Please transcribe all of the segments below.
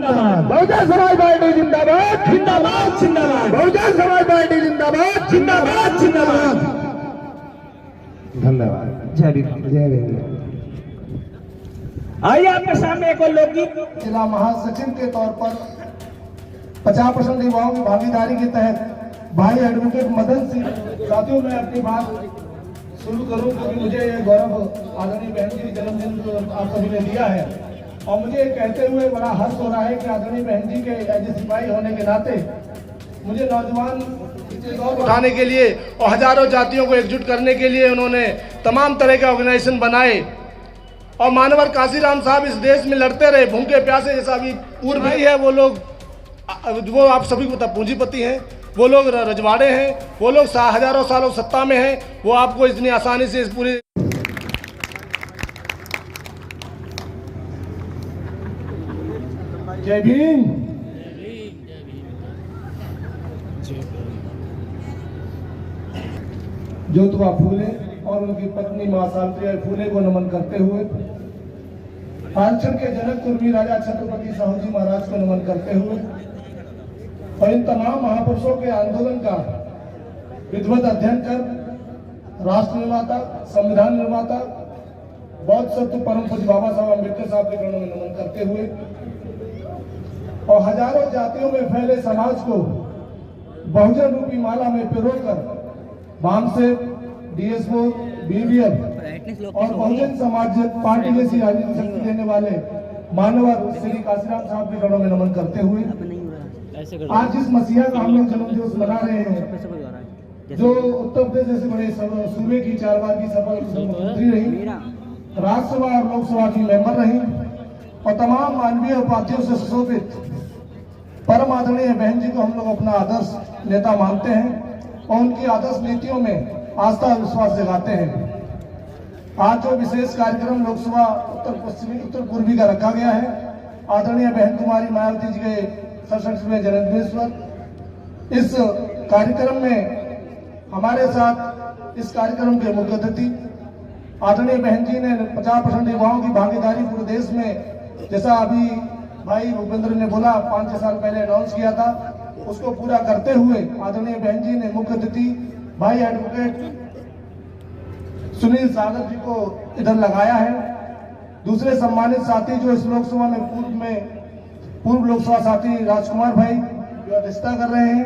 जिंदाबाद, बहुजन समाज पार्टी जिंदाबाद, जिंदाबाद जिंदाबाद, बहुजन समाज पार्टी जिंदाबाद, जिंदाबाद जिंदाबाद। धन्यवाद। जय भीम। जय भीम। आइए आपके सामने एक और लोकगीत। जिला महासचिव के तौर पर 50% युवाओं की भागीदारी के तहत भाई एडवोकेट मदन सिंह। साथियों, मैं अपनी बात शुरू करूं क्योंकि मुझे ये गौरव आदरणीय बहन जी जन्मदिन को आप सभी ने दिया है और मुझे कहते हुए बड़ा हर्ष हो रहा है कि आदरणीय बहन जी के एज सिपाही होने के नाते मुझे नौजवान उठाने के लिए और हजारों जातियों को एकजुट करने के लिए उन्होंने तमाम तरह के ऑर्गेनाइजेशन बनाए और मानवर काशीराम साहब इस देश में लड़ते रहे भूखे प्यासे। जैसा अभी पूर्व ही है, वो लोग वो आप सभी को पता पूंजीपति हैं, वो लोग रजवाड़े हैं, वो लोग हजारों सालों सत्ता में हैं, वो आपको इतनी आसानी से इस पूरी जय भीम। ज्योतिबा फूले और उनकी पत्नी मां सावित्रीबाई फूले को नमन करते हुए आरक्षण के जनक कुर्मी राजा छत्रपति साहूजी महाराज को नमन करते हुए और इन तमाम महापुरुषों के आंदोलन का विधिवत अध्ययन कर राष्ट्र निर्माता, संविधान निर्माता, बौद्ध सत्य परम पूज्य बाबा साहब अम्बेडकर साहब के चरणों में नमन करते हुए और हजारों जातियों में फैले समाज को बहुजन रूपी माला में पिरोकर वामसेप, डीएसओ, बीडीएफ और बहुजन समाज पार्टी जैसी राजनीतिक शक्ति देने वाले मानवर श्री काशीराम साहब के चरणों में नमन करते हुए आज जिस मसीहा का हम लोग जन्म दिवस मना रहे हैं, जो उत्तर प्रदेश जैसे बड़े सूबे की 4 बार की सफल मुख्यमंत्री रही, राज्यसभा और लोकसभा की मेंबर रही और तमाम मानवीय उपाधियों से सुशोभित परम आदरणीय बहन जी को हम लोग अपना आदर्श नेता मानते हैं और उनकी आदर्श नीतियों में आस्था और विश्वास जगाते हैं। आज जो विशेष कार्यक्रम लोकसभा उत्तर पूर्वी का रखा गया है, आदरणीय बहन कुमारी मायावती जी के 67वें जन्मदिवस पर, इस कार्यक्रम में हमारे साथ इस कार्यक्रम के मुख्य अतिथि आदरणीय बहन जी ने 50% युवाओं की भागीदारी पूरे देश में, जैसा अभी भाई भूपेंद्र ने बोला 5-6 साल पहले अनाउंस किया था, उसको पूरा करते हुए आदरणीय बहन जी ने मुख्य अतिथि भाई एडवोकेट सुनील सागर जी को इधर लगाया है। दूसरे सम्मानित साथी जो इस लोकसभा में पूर्व लोकसभा साथी राजकुमार भाई जो अध्यक्षता कर रहे हैं,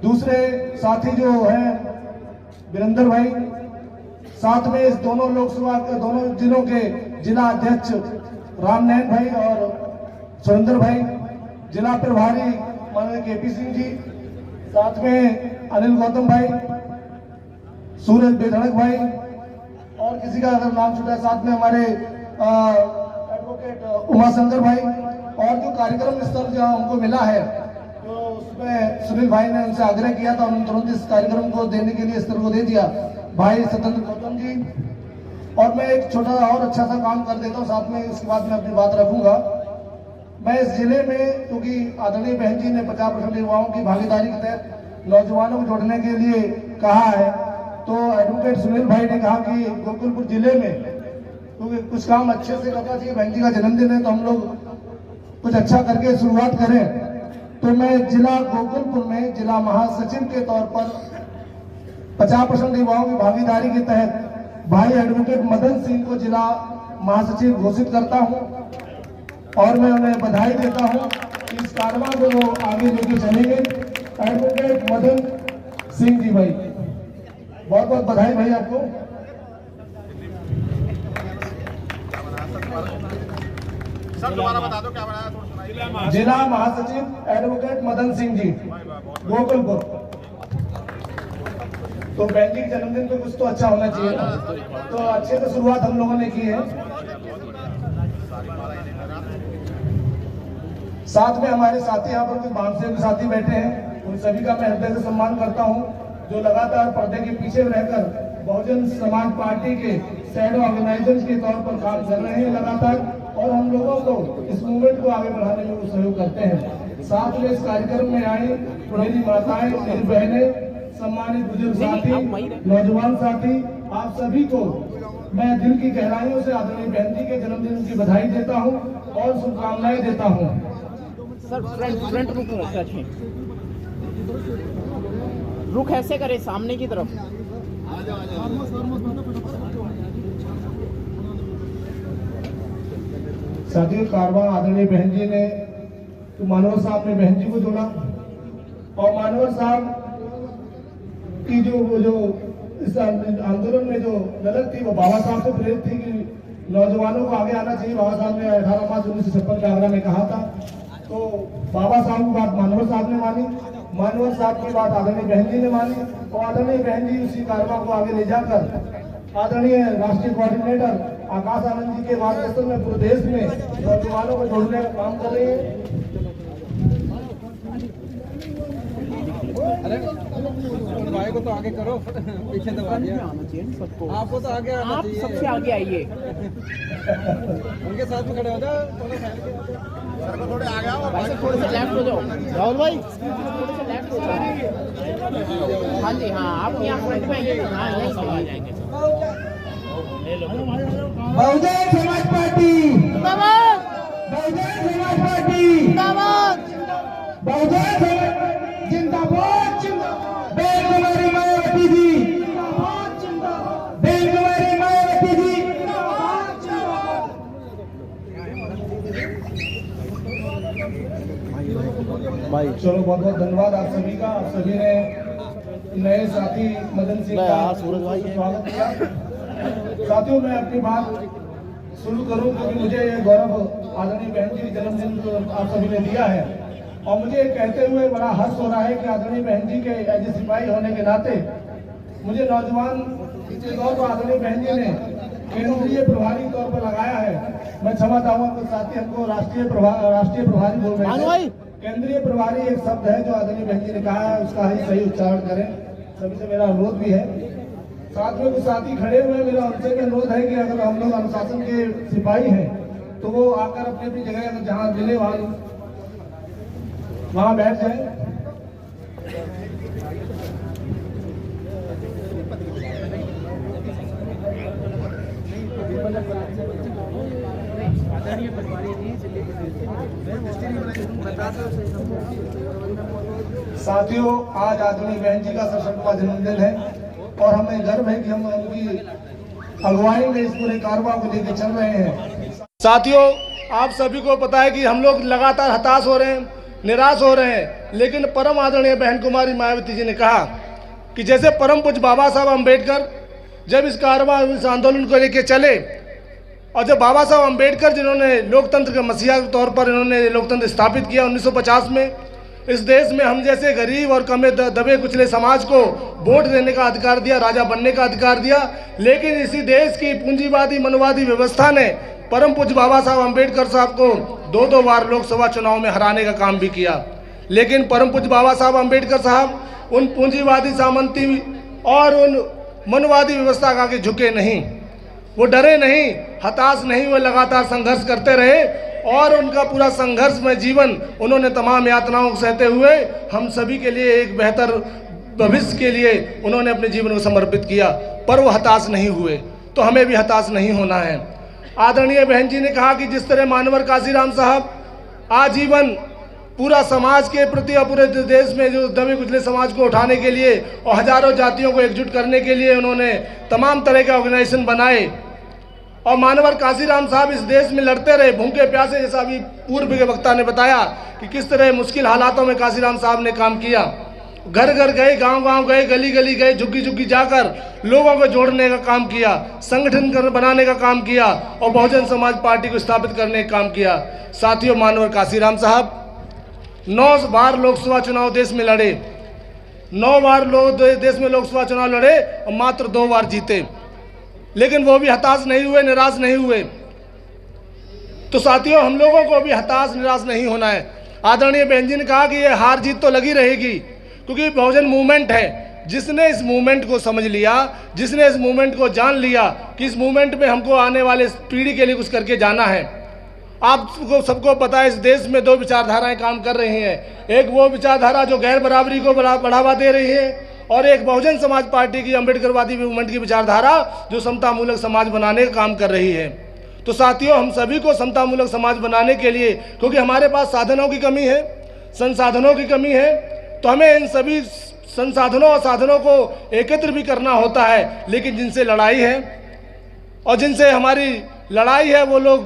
दूसरे साथी जो हैं वीरेंद्र भाई, साथ में इस दोनों लोकसभा के दोनों जिलों के जिला अध्यक्ष रामनयन भाई और सुरेंद्र भाई, जिला प्रभारी माननीय केपी सिंह जी, साथ में अनिल गौतम भाई, सूरज बेधड़क भाई और किसी का अगर नाम छूटा, साथ में हमारे एडवोकेट उमाशंकर भाई और जो कार्यक्रम स्थल जहाँ हमको मिला है, तो उसमें सुनील भाई ने उनसे आग्रह किया था, उन्होंने तुरंत इस कार्यक्रम को देने के लिए स्तर को दे दिया, भाई स्वतंत्र गौतम जी। और मैं एक छोटा और अच्छा सा काम कर देता हूँ साथ में, इसके बाद मैं अपनी बात रखूंगा। मैं इस जिले में, क्योंकि आदरणीय बहन जी ने 50% युवाओं की भागीदारी के तहत नौजवानों को जोड़ने के लिए कहा है, तो एडवोकेट सुनील भाई ने कहा कि गोकुलपुर जिले में क्योंकि कुछ काम अच्छे से करना चाहिए, बहन जी का जन्मदिन है तो हम लोग कुछ अच्छा करके शुरुआत करें। तो मैं जिला गोकुलपुर में जिला महासचिव के तौर पर 50% युवाओं की भागीदारी के तहत भाई एडवोकेट मदन सिंह को जिला महासचिव घोषित करता हूं और मैं उन्हें बधाई देता हूं कि इस कारवां को वो आगे लेके चलेंगे। एडवोकेट मदन सिंह जी भाई, बहुत बहुत बधाई भाई आपको। सर दोबारा बता दो क्या बनाया, थोड़ा सुनाइए। जिला महासचिव एडवोकेट मदन सिंह जी गोकुलपुर। तो बहन जी के जन्मदिन पे कुछ तो अच्छा होना चाहिए ना, तो अच्छे से शुरुआत हम लोगों ने की है। साथ में हमारे साथी यहाँ पर कुछ वामसेवक साथी बैठे हैं, उन सभी का मैं हृदय से सम्मान करता हूँ जो लगातार पर्दे के पीछे रहकर बहुजन समाज पार्टी के शैडो ऑर्गेनाइजर्स के तौर पर काम कर रहे हैं लगातार और हम लोगों को इस मूवमेंट को आगे बढ़ाने में वो सहयोग करते हैं। साथ में इस कार्यक्रम में आई मेरी माताएं, मेरी बहनें, सम्मानित बुजुर्ग साथी, नौजवान साथी, आप सभी को मैं दिल की गहराइयों से आदरणीय बहन जी के जन्मदिन की बधाई देता हूं और शुभकामनाएं देता हूं। सर फ्रंट रुक रखें, रुख ऐसे करें सामने की तरफ। साथियों, कारवां आदरणीय बहन जी ने, तो मानवर साहब ने बहन जी को जोड़ा, और मानवर साहब की जो इस आंदोलन में जो ललक थी वो बाबा साहब से प्रेरित थी कि नौजवानों को आगे आना चाहिए। बाबा साहब ने 18 मार्च 1956 के आगरा में कहा था। तो बाबा साहब की बात मानवर साहब ने मानी, मानवर साहब की बात आदरणीय बहन जी ने मानी, और आदरणीय बहन जी उसी कारवां को आगे ले जाकर आदरणीय राष्ट्रीय कोऑर्डिनेटर आकाश आनंद जी के मार्गदर्शन में पूरे देश में नौजवानों को जोड़ने का काम कर रहे हैं। भाई को तो आगे करो, पीछे दबा दिया। आपको तो आगे आना आप चाहिए। सबसे आगे आइए, उनके साथ में खड़े हो जाओ। सर को थोड़े आगे आओ। भाई साहब थोड़े से लेफ्ट हो जाओ, राहुल भाई थोड़े से लेफ्ट हो जाओ। हाँ जी हाँ, आप यहाँ फ्रंट में आइए। हाँ यहीं से आ जाएंगे। बहुजन समाज पार्टी जिंदाबाद, बहुजन समाज पार्टी जिंदाबाद, बहुजन समाज जिंदाबाद जिंदाबाद। बेल कुमारी मायावती जी जिंदाबाद जिंदाबाद। बेल कुमारी मायावती जी जिंदाबाद जिंदाबाद। चलो, बहुत बहुत धन्यवाद आप सभी का। आप सभी ने नए साथी मदन सिंह का स्वागत किया। साथियों, मैं अपनी बात शुरू करूं क्योंकि मुझे ये गौरव आदरणीय बहन जी के जन्मदिन को आप सभी ने दिया है, और मुझे कहते हुए बड़ा हर्ष हो रहा है कि आदरणीय बहन जी के एज ए सिपाही होने के नाते मुझे नौजवान के तौर पर आदरणीय बहन जी ने केंद्रीय प्रभारी तौर पर लगाया है। मैं क्षमा चाहूंगा कि साथी हमको राष्ट्रीय प्रभारी बोल रहे हैं। केंद्रीय प्रभारी एक शब्द है जो आदरणीय बहन जी ने कहा है, उसका ही सही उच्चारण करें। सभी से मेरा अनुरोध भी है। साथ में कुछ साथी खड़े हुए, मेरा उनसे भी अनुरोध है कि अगर हम लोग अनुशासन के सिपाही हैं तो वो आकर अपनी अपनी जगह जहाँ मिले वहाँ बैठ जाए। साथियों, आज आदरणीय बहन जी का 67वां जन्मदिन है और हमें गर्व है कि हम उनकी अगुवाई में इस पूरे कारवां को लेकर चल रहे हैं। साथियों, आप सभी को पता है कि हम लोग लगातार हताश हो रहे हैं, निराश हो रहे हैं, लेकिन परम आदरणीय बहन कुमारी मायावती जी ने कहा कि जैसे परम पूज्य बाबा साहब अम्बेडकर जब इस कारवां इस आंदोलन को लेकर चले, और जब बाबा साहब अम्बेडकर जिन्होंने लोकतंत्र के मसीहा के तौर पर इन्होंने लोकतंत्र स्थापित किया 1950 में, इस देश में हम जैसे गरीब और कमे दबे कुचले समाज को वोट देने का अधिकार दिया, राजा बनने का अधिकार दिया, लेकिन इसी देश की पूंजीवादी मनवादी व्यवस्था ने परम पूज्य बाबा साहब अम्बेडकर साहब को 2-2 बार लोकसभा चुनाव में हराने का काम भी किया। लेकिन परम पूज्य बाबा साहब अम्बेडकर साहब उन पूंजीवादी सामंती और उन मनवादी व्यवस्था का आगे झुके नहीं, वो डरे नहीं, हताश नहीं, वो लगातार संघर्ष करते रहे और उनका पूरा संघर्ष में जीवन उन्होंने तमाम यातनाओं को सहते हुए हम सभी के लिए एक बेहतर भविष्य के लिए उन्होंने अपने जीवन को समर्पित किया, पर वो हताश नहीं हुए। तो हमें भी हताश नहीं होना है। आदरणीय बहन जी ने कहा कि जिस तरह मानवर काशीराम साहब आजीवन पूरा समाज के प्रति और पूरे देश में जो दबे कुचले समाज को उठाने के लिए और हजारों जातियों को एकजुट करने के लिए उन्होंने तमाम तरह के ऑर्गेनाइजेशन बनाए, और मानवर काशीराम साहब इस देश में लड़ते रहे भूखे प्यासे, जैसा अभी पूर्व के वक्ता ने बताया कि किस तरह मुश्किल हालातों में काशीराम साहब ने काम किया। घर घर गए, गांव गांव गए, गली गली गए, झुग्गी झुग्गी जाकर लोगों को जोड़ने का काम किया, संगठन बनाने का काम किया और बहुजन समाज पार्टी को स्थापित करने का काम किया। साथियों, मानवर काशीराम साहब 9 बार लोकसभा चुनाव देश में लड़े, 9 बार देश में लोकसभा चुनाव लड़े और मात्र 2 बार जीते, लेकिन वो भी हताश नहीं हुए, निराश नहीं हुए। तो साथियों, हम लोगों को भी हताश निराश नहीं होना है। आदरणीय बहन जी ने कहा कि ये हार जीत तो लगी रहेगी, क्योंकि बहुजन मूवमेंट है। जिसने इस मूवमेंट को समझ लिया, जिसने इस मूवमेंट को जान लिया कि इस मूवमेंट में हमको आने वाले पीढ़ी के लिए कुछ करके जाना है। आपको सबको पता है इस देश में 2 विचारधाराएं काम कर रही हैं। एक वो विचारधारा जो गैर बराबरी को बढ़ावा दे रही है, और एक बहुजन समाज पार्टी की अम्बेडकरवादी मूवमेंट की विचारधारा जो समतामूलक समाज बनाने का काम कर रही है। तो साथियों, हम सभी को समतामूलक समाज बनाने के लिए, क्योंकि हमारे पास साधनों की कमी है, संसाधनों की कमी है, तो हमें इन सभी संसाधनों और साधनों को एकत्र भी करना होता है। लेकिन जिनसे लड़ाई है और जिनसे हमारी लड़ाई है वो लोग,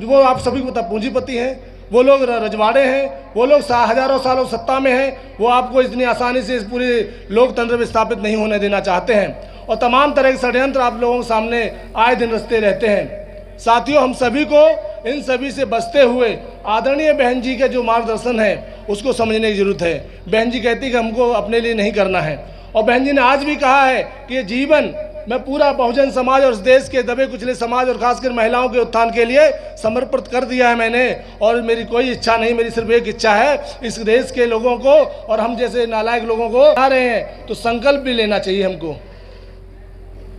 वो आप सभी को पता, पूंजीपति हैं, वो लोग रजवाड़े हैं, वो लोग हजारों सालों सत्ता में हैं, वो आपको इतनी आसानी से इस पूरे लोकतंत्र में स्थापित नहीं होने देना चाहते हैं और तमाम तरह के षड्यंत्र आप लोगों के सामने आए दिन रचते रहते हैं। साथियों, हम सभी को इन सभी से बचते हुए आदरणीय बहन जी के जो मार्गदर्शन है उसको समझने की जरूरत है। बहन जी कहती कि हमको अपने लिए नहीं करना है, और बहन जी ने आज भी कहा है कि ये जीवन मैं पूरा बहुजन समाज और इस देश के दबे कुचले समाज और खासकर महिलाओं के उत्थान के लिए समर्पित कर दिया है मैंने। और मेरी कोई इच्छा नहीं, मेरी सिर्फ एक इच्छा है, इस देश के लोगों को और हम जैसे नालायक लोगों को आ रहे हैं तो संकल्प भी लेना चाहिए। हमको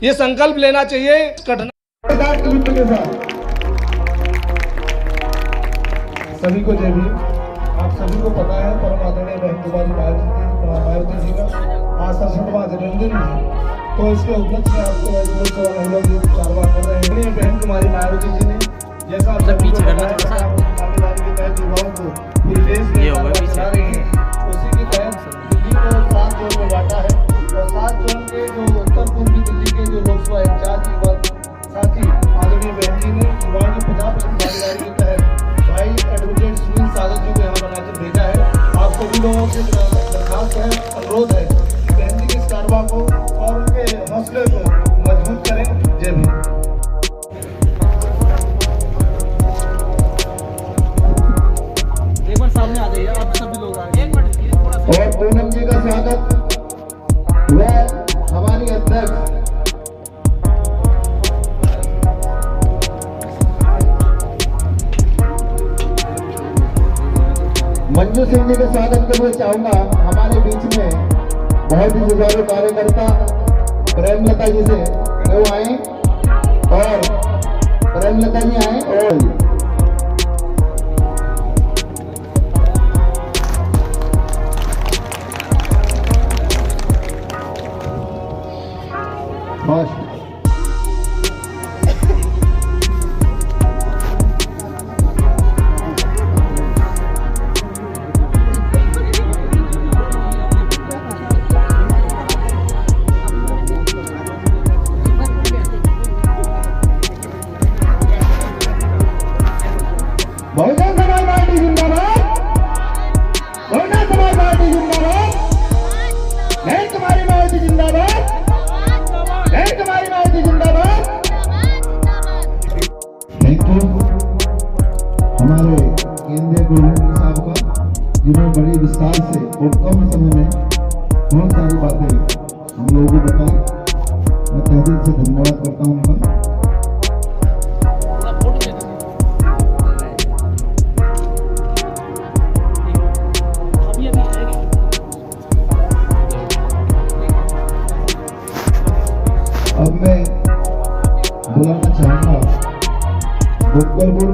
ये संकल्प लेना चाहिए घटना सभी को जय भीम। आप सभी को पता है परम आदरणीय बहन कुमारी मायावती जी का आज 67वां जन्मदिन है, तो इसके उपलक्ष्य में आपको हम लोग कारवा कर रहे हैं। बहन कुमारी मायावती जी ने जैसा आप सभी को बताया के तहत युवाओं को पूरे देश में चला रही है, उसी के तहत दिल्ली को 7 जोन में बांटा है और 7 जोन के जो उत्तर पूर्वी दिल्ली के जो लोकसभा इंचार्ज युवा साथी आदरणीय बहन जी ने युवाओं की 50% भागीदारी के तहत भाई एडवोकेट सुनील सागर जी को यहाँ बनाकर भेजा है। आप सभी लोगों से दरखास्त है, अनुरोध है कि बहन जी की इस कारवा को और उनके हौसले को मजबूत करें। जय भीम। एक बार सामने आ जाइए, आप सभी लोग आ जाइए। और पूनम जी का स्वागत वह हमारी अध्यक्ष मंजू सिंह जी के स्वागत करना चाहूंगा। हमारे बीच में बहुत ही जुझारू कार्यकर्ता प्रेमलता जी से वो आए और प्रेमलता जी आए और फर्स्ट बहुजन समाज पार्टी जिंदाबाद, बहुजन समाज पार्टी जिंदाबाद, बहन कुमारी मायावती जिंदाबाद, बहन कुमारी मायावती जिंदाबाद। थैंक यू हमारे केंद्रीय गृहमंत्री साहब का, जिन्होंने बड़ी विस्तार से और कम समय में बहुत सारी बातें हम लोगों को बताई। मैं तहे दिल से धन्यवाद करता हूँ उनका। अब मैं बुलाना चाहूंगा गोपालपुर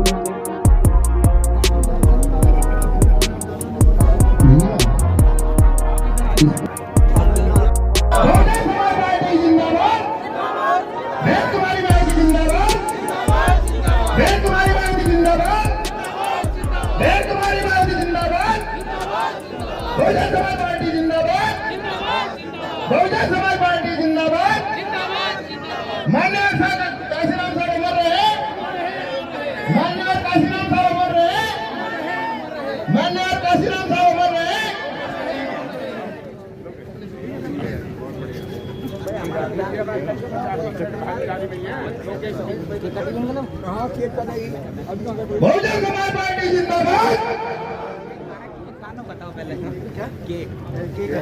बहुजन समाज पार्टी जिंदाबाद। बताओ पहले क्या केक केक